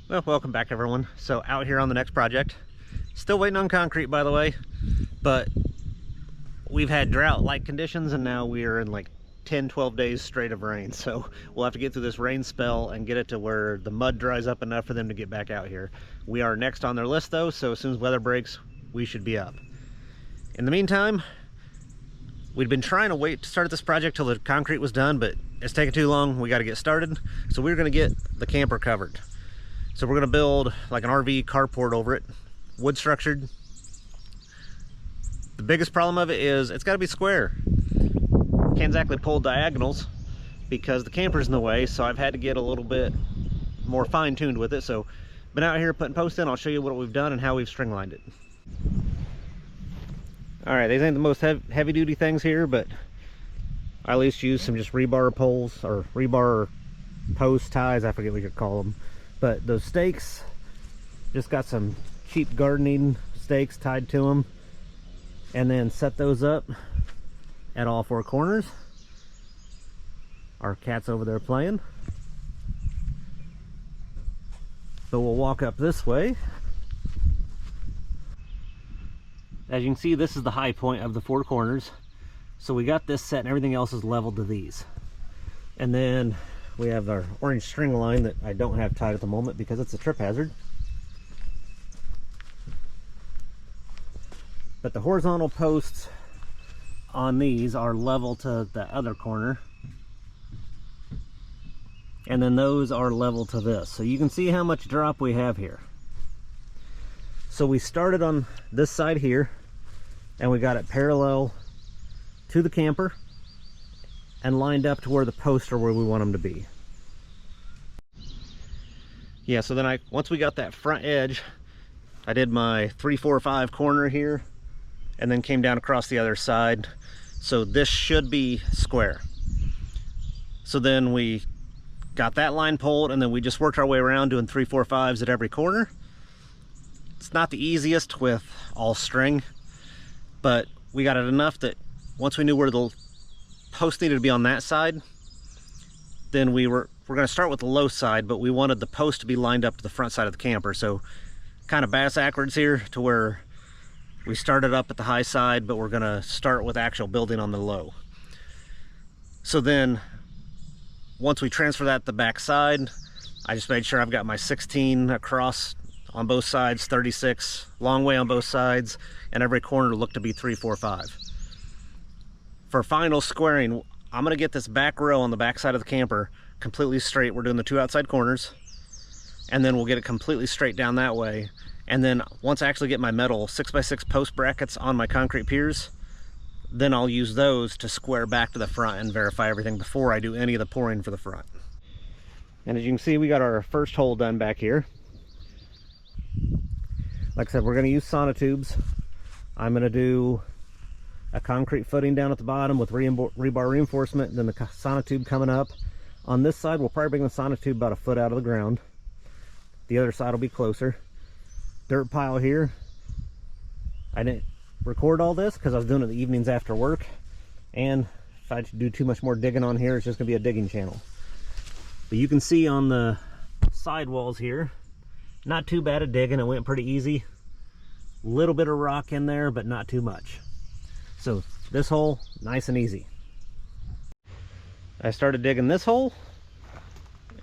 Well, welcome back everyone. So out here on the next project, still waiting on concrete by the way, but we've had drought-like conditions and now we are in like 10-12 days straight of rain. So we'll have to get through this rain spell and get it to where the mud dries up enough for them to get back out here. We are next on their list though, so as soon as weather breaks, we should be up. In the meantime, we'd been trying to wait to start this project till the concrete was done, but it's taking too long. We got to get started. So we're going to get the camper covered. So we're going to build like an RV carport over it, wood structured. The biggest problem of it is it's got to be square. Can't exactly pull diagonals because the camper's in the way, so I've had to get a little bit more fine-tuned with it. So been out here putting posts in. I'll show you what we've done and how we've string lined it. All right, these ain't the most heavy-duty things here, but I at least use some just rebar poles or rebar post ties. I forget what you could call them. But those stakes, just got some cheap gardening stakes tied to them, and then set those up at all four corners. Our cat's over there playing. So we'll walk up this way. As you can see, this is the high point of the four corners. So we got this set and everything else is leveled to these. And then we have our orange string line that I don't have tied at the moment because it's a trip hazard. But the horizontal posts on these are level to the other corner. And then those are level to this. So you can see how much drop we have here. So we started on this side here and we got it parallel to the camper and lined up to where the posts are where we want them to be. Yeah, so then once we got that front edge, I did my 3, 4, 5 corner here and then came down across the other side. So this should be square. So then we got that line pulled and then we just worked our way around doing 3, 4, 5s at every corner. It's not the easiest with all string, but we got it enough that once we knew where the post needed to be on that side, then we're going to start with the low side, but we wanted the post to be lined up to the front side of the camper. So kind of backwards here to where we started up at the high side, but we're going to start with actual building on the low. So then once we transfer that to the back side, I just made sure I've got my 16 across on both sides, 36 long way on both sides, and every corner looked to be 3, 4, 5. For final squaring, I'm going to get this back row on the back side of the camper completely straight. We're doing the 2 outside corners, and then we'll get it completely straight down that way. And then once I actually get my metal 6x6 post brackets on my concrete piers, then I'll use those to square back to the front and verify everything before I do any of the pouring for the front. And as you can see, we got our first hole done back here. Like I said, we're going to use sonotubes. I'm going to do a concrete footing down at the bottom with rebar reinforcement, then the sonotube coming up. On this side, we'll probably bring the sonotube about a foot out of the ground. The other side will be closer. Dirt pile here. I didn't record all this because I was doing it in the evenings after work, and if I do too much more digging on here, it's just going to be a digging channel. But you can see on the side walls here, not too bad at digging. It went pretty easy. Little bit of rock in there, but not too much. So this hole, nice and easy. I started digging this hole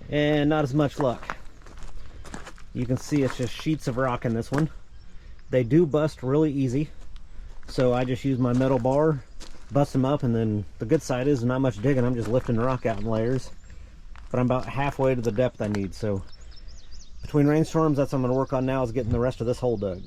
and not as much luck. You can see it's just sheets of rock in this one. They do bust really easy, so I just use my metal bar, bust them up, and then the good side is not much digging. I'm just lifting the rock out in layers, but I'm about halfway to the depth I need. So between rainstorms, that's what I'm going to work on now, is getting the rest of this hole dug.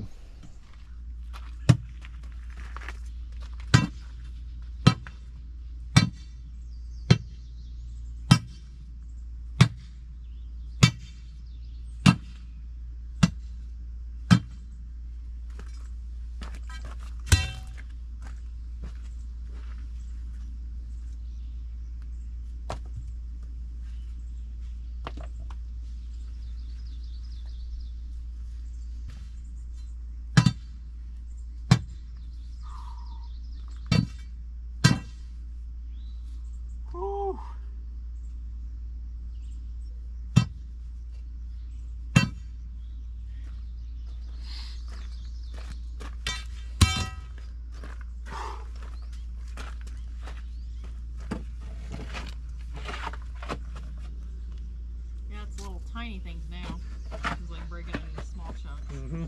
many things now. It's like breaking it into small chunks. Mm-hmm.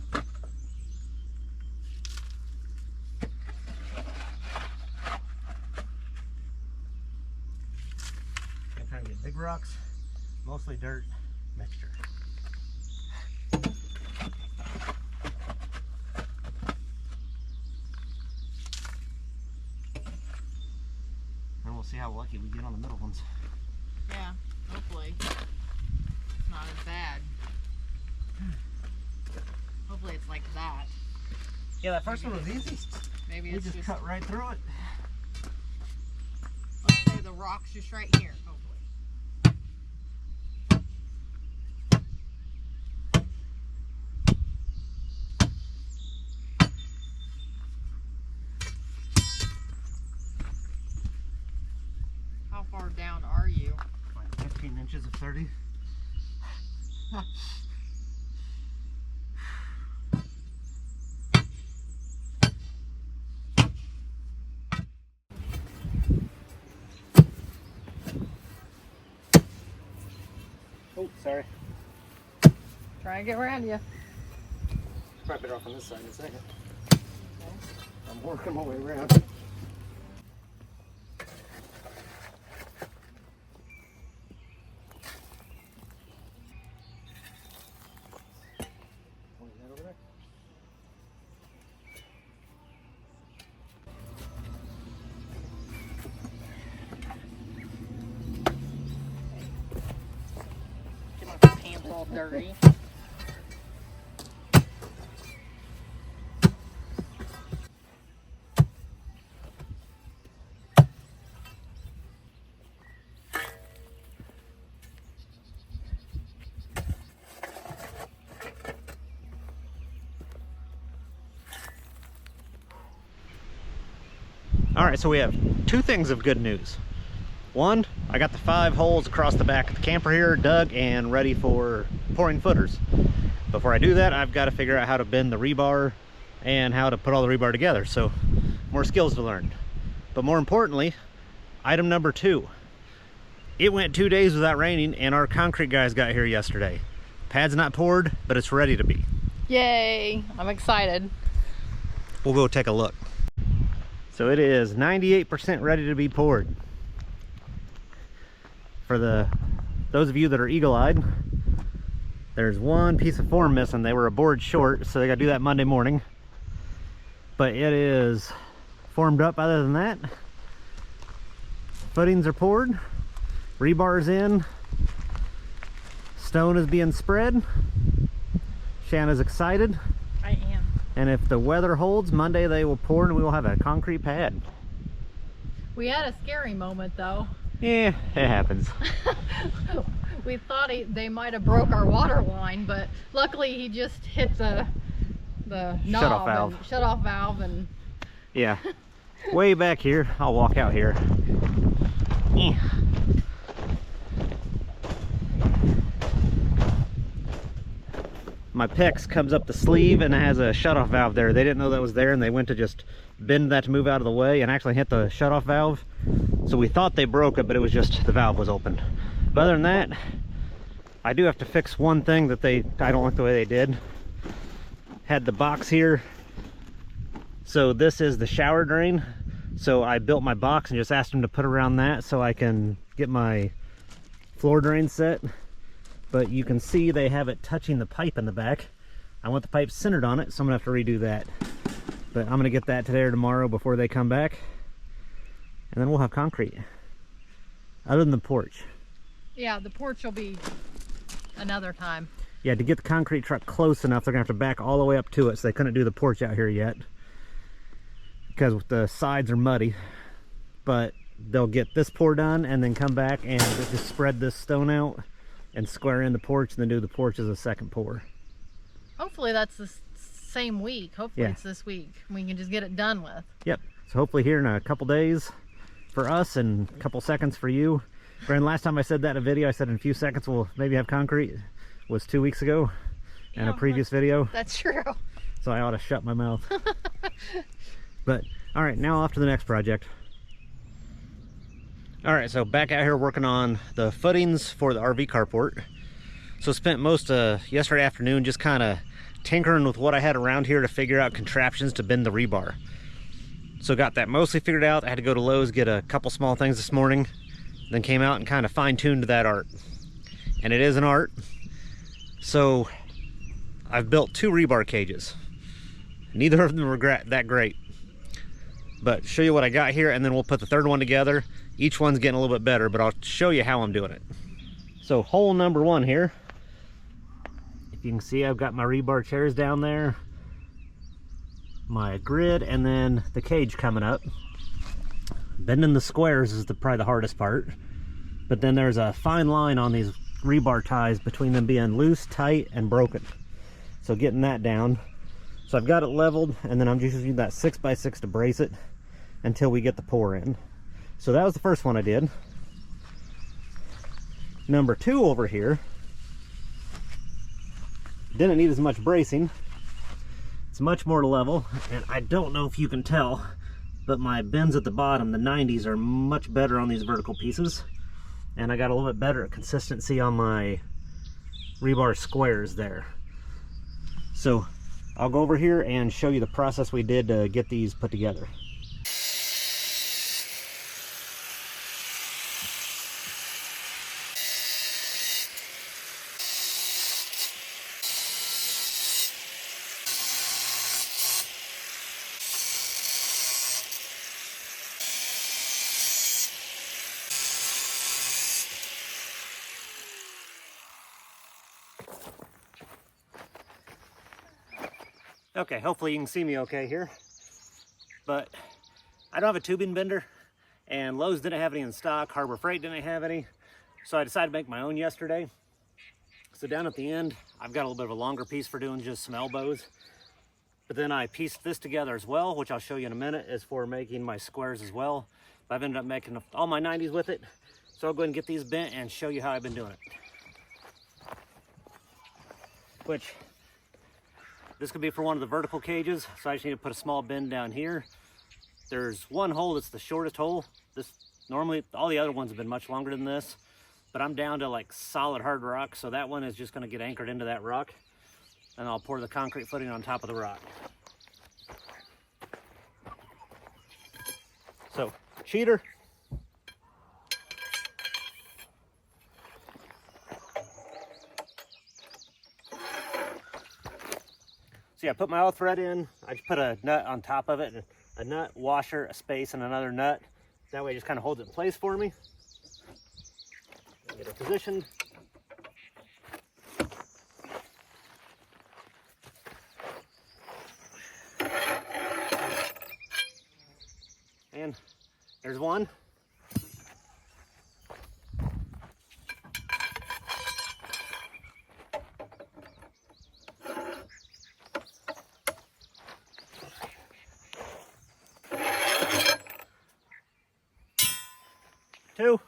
I'm trying to get big rocks, mostly dirt mixture. And we'll see how lucky we get on the middle ones. Yeah, hopefully it's not as bad. Hopefully it's like that. Yeah, that first one was easy. Maybe we it's just cut right through it. Let's say the rock's just right here, hopefully. How far down are you? Like 15 inches of 30. Oh, sorry. Try and get around you. Probably better off on this side in a second. Okay. I'm working my way around. Get my pants all dirty. All right, so we have two things of good news. One, I got the 5 holes across the back of the camper here dug and ready for pouring footers. Before I do that, I've got to figure out how to bend the rebar and how to put all the rebar together. So more skills to learn. But more importantly, item number 2. It went 2 days without raining and our concrete guys got here yesterday. Pad's not poured, but it's ready to be. Yay! I'm excited. We'll go take a look. So it is 98% ready to be poured. For those of you that are eagle-eyed, there's one piece of form missing. They were a board short, so they got to do that Monday morning. But it is formed up other than that. Footings are poured, rebar's in, stone is being spread. Shanna's excited. I am. And if the weather holds, Monday they will pour and we will have a concrete pad. We had a scary moment though. Yeah, it happens. We thought they might have broke our water line, but luckily he just hit the knob and shut off valve and yeah. Way back here, I'll walk out here. Yeah. My PEX comes up the sleeve and it has a shutoff valve there. They didn't know that was there and they went to just bend that to move out of the way and actually hit the shutoff valve. So we thought they broke it, but it was just the valve was open. But other than that, I do have to fix one thing that I don't like the way they did. Had the box here. So this is the shower drain. So I built my box and just asked them to put around that so I can get my floor drain set. But you can see they have it touching the pipe in the back. I want the pipe centered on it, so I'm gonna have to redo that. But I'm gonna get that today or tomorrow before they come back. And then we'll have concrete. Other than the porch. yeah, the porch will be another time. Yeah, to get the concrete truck close enough, they're gonna have to back all the way up to it, so they couldn't do the porch out here yet. Because the sides are muddy. But they'll get this pour done and then come back and just spread this stone out and square in the porch and then do the porch as a second pour. Hopefully that's the same week. Hopefully it's this week. We can just get it done with. Yep. So hopefully here in a couple days for us and a couple seconds for you. Granted, last time I said that in a video, I said in a few seconds we'll maybe have concrete. Was 2 weeks ago in a previous video. That's true. So I ought to shut my mouth. But all right, now off to the next project. All right, so back out here working on the footings for the RV carport. So spent most of yesterday afternoon just kind of tinkering with what I had around here to figure out contraptions to bend the rebar. So got that mostly figured out. I had to go to Lowe's, get a couple small things this morning, then came out and kind of fine-tuned that art. And it is an art. So I've built 2 rebar cages. Neither of them were that great. But show you what I got here, and then we'll put the third one together. Each one's getting a little bit better, but I'll show you how I'm doing it. So hole number 1 here. If you can see, I've got my rebar chairs down there, my grid, and then the cage coming up. Bending the squares is probably the hardest part. But then there's a fine line on these rebar ties between them being loose, tight, and broken. So getting that down. So I've got it leveled, and then I'm just using that 6x6 to brace it until we get the pour in. So that was the first one I did. Number 2 over here didn't need as much bracing. It's much more level, and I don't know if you can tell, but my bends at the bottom, the 90s, are much better on these vertical pieces, and I got a little bit better at consistency on my rebar squares there. So I'll go over here and show you the process we did to get these put together. Okay, hopefully you can see me okay here. But I don't have a tubing bender, and Lowe's didn't have any in stock, Harbor Freight didn't have any, so I decided to make my own yesterday. So down at the end, I've got a little bit of a longer piece for doing just some elbows. But then I pieced this together as well, which I'll show you in a minute, is for making my squares as well. But I've ended up making all my 90s with it. So I'll go ahead and get these bent and show you how I've been doing it. Which, this could be for one of the vertical cages, so I just need to put a small bend down here. There's one hole that's the shortest hole. Normally, all the other ones have been much longer than this, but I'm down to like solid hard rock, so that one is just gonna get anchored into that rock, and I'll pour the concrete footing on top of the rock. So, cheater. So yeah, I put my all thread in. I just put a nut on top of it, a nut, washer, a space, and another nut. That way it just kind of holds it in place for me. Get it positioned. And there's one. Two.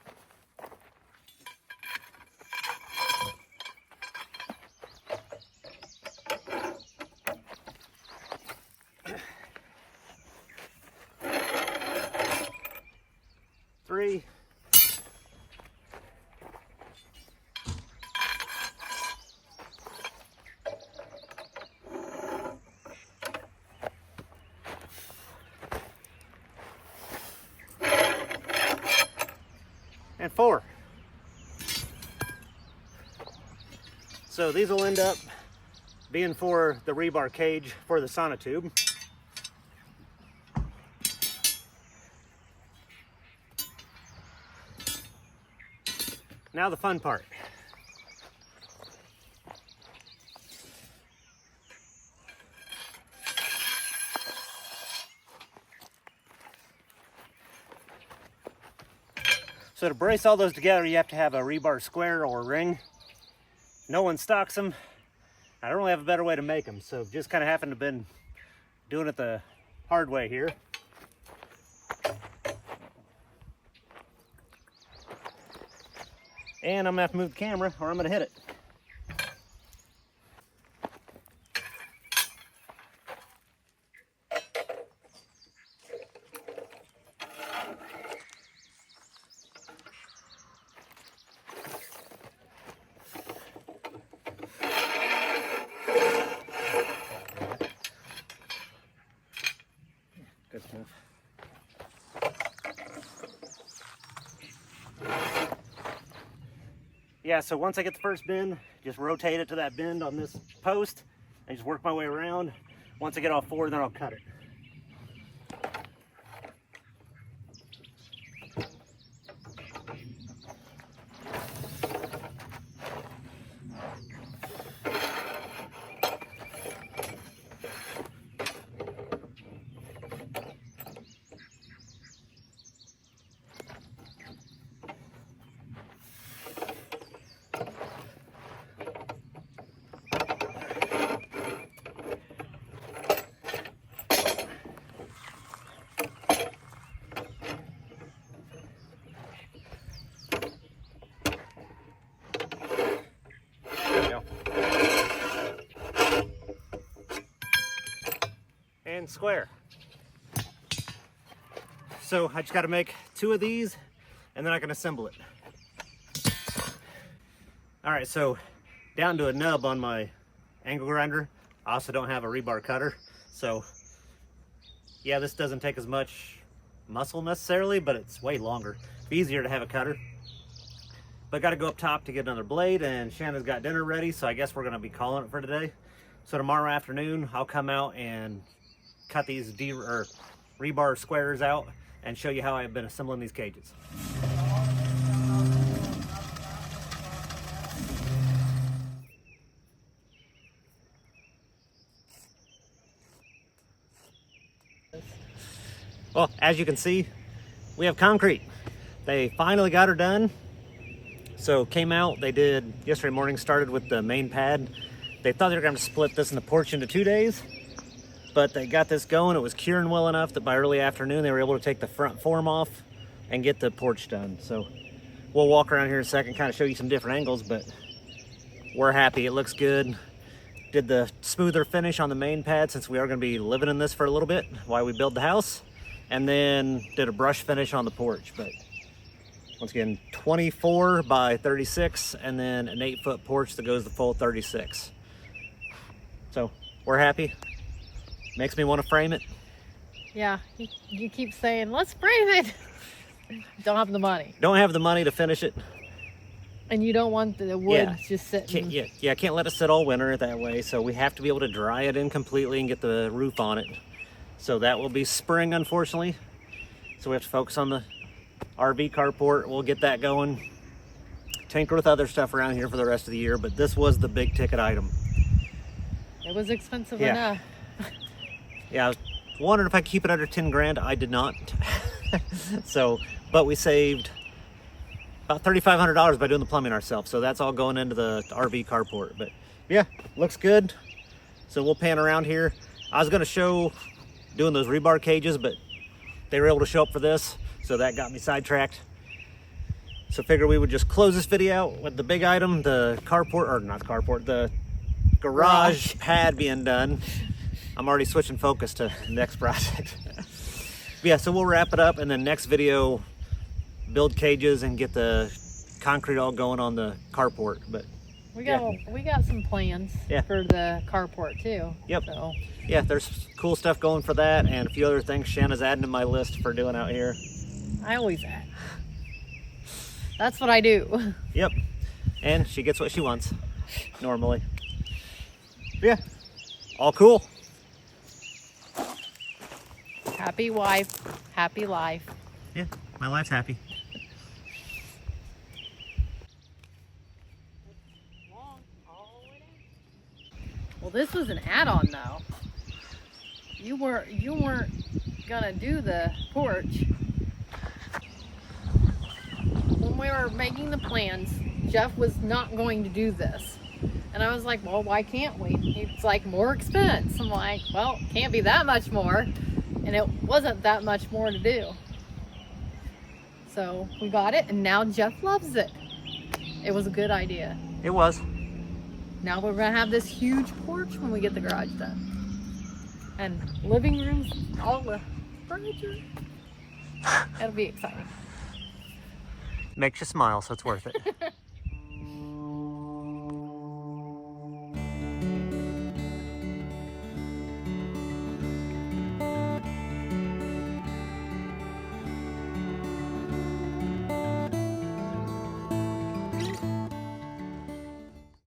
Three. And 4. So these will end up being for the rebar cage for the sonotube. Now the fun part. So to brace all those together, you have to have a rebar square or ring. No one stocks them. I don't really have a better way to make them, so just kind of happen to have been doing it the hard way here. And I'm gonna have to move the camera or I'm gonna hit it. Yeah, so once I get the first bend, just rotate it to that bend on this post and just work my way around. Once I get all four, then I'll cut it. And square. So I just got to make 2 of these and then I can assemble it. All right, so down to a nub on my angle grinder. I also don't have a rebar cutter, so yeah, this doesn't take as much muscle necessarily, but it's way longer. It's easier to have a cutter. But I got to go up top to get another blade, and Shanna's got dinner ready, so I guess we're going to be calling it for today. So tomorrow afternoon I'll come out and cut these rebar squares out and show you how I've been assembling these cages. Well, as you can see, we have concrete. They finally got her done. So came out, they did yesterday morning, started with the main pad. They thought they were going to split this in the porch into 2 days, but they got this going. It was curing well enough that by early afternoon they were able to take the front form off and get the porch done. So we'll walk around here in a second, kind of show you some different angles, but we're happy. It looks good. Did the smoother finish on the main pad since we are going to be living in this for a little bit while we build the house, and then did a brush finish on the porch. But once again, 24 by 36, and then an 8-foot porch that goes the full 36. So we're happy. Makes me want to frame it. Yeah, you keep saying, let's frame it. Don't have the money. Don't have the money to finish it. And you don't want the wood just sitting. I can't let it sit all winter that way, so we have to be able to dry it in completely and get the roof on it. So that will be spring, unfortunately. So we have to focus on the RV carport. We'll get that going. Tinker with other stuff around here for the rest of the year, but this was the big ticket item. It was expensive enough. Yeah, I was wondering if I could keep it under 10 grand. I did not. So, but we saved about $3,500 by doing the plumbing ourselves. So that's all going into the RV carport. But yeah, looks good. So we'll pan around here. I was going to show doing those rebar cages, but they were able to show up for this. So that got me sidetracked. So figure we would just close this video out with the big item, the carport, or not carport, the garage pad being done. I'm already switching focus to the next project. Yeah, so we'll wrap it up, and then next video, build cages and get the concrete all going on the carport. But we got some plans for the carport too. Yep. So. Yeah, there's cool stuff going for that, and a few other things Shanna's adding to my list for doing out here. I always add. That's what I do. Yep. And she gets what she wants, normally. Yeah, all cool. Happy wife, happy life. Yeah, my life's happy. Well, this was an add-on though. You weren't gonna do the porch. When we were making the plans, Jeff was not going to do this. And I was like, well, why can't we? It's like more expense. I'm like, well, it can't be that much more. And it wasn't that much more to do. So we got it, and now Jeff loves it. It was a good idea. It was. Now we're gonna have this huge porch when we get the garage done. And living rooms, all the furniture. It'll be exciting. Makes you smile, so it's worth it.